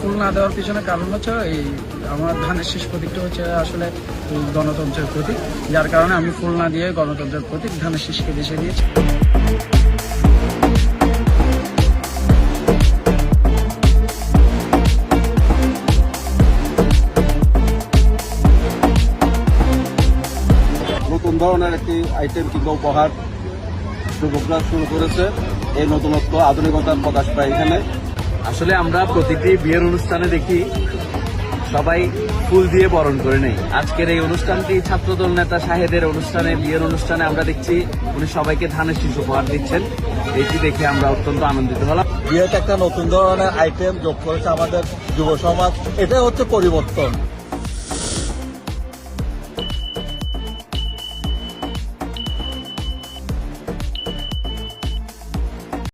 ফুল না দেওয়ার পিছনে কারণ হচ্ছে এই আমার ধানের শীষ প্রতীকটা হচ্ছে আসলে গণতন্ত্রের প্রতীক, যার কারণে আমি ফুল না দিয়ে গণতন্ত্রের প্রতীক ধানের শীষকে বেছে দিয়েছি। নতুন ধরনের একটি আইটেম কিংবা উপহার যুবকরা শুরু করেছে। এই নতুনত্ব আধুনিকতার প্রকাশ পায় এখানে। আসলে আমরা প্রতিটি বিয়ের অনুষ্ঠানে দেখি সবাই ফুল দিয়ে বরণ করে নেই। আজকের এই অনুষ্ঠানটি ছাত্রদল নেতা শাহেদের অনুষ্ঠানে, বিয়ের অনুষ্ঠানে আমরা দেখছি উনি সবাইকে ধানের শীষ উপহার দিচ্ছেন। এটি দেখে আমরা অত্যন্ত আনন্দিত হলাম। বিয়েতে একটা নতুন ধরনের আইটেম যোগ করেছে আমাদের যুব সমাজ, এটা হচ্ছে পরিবর্তন।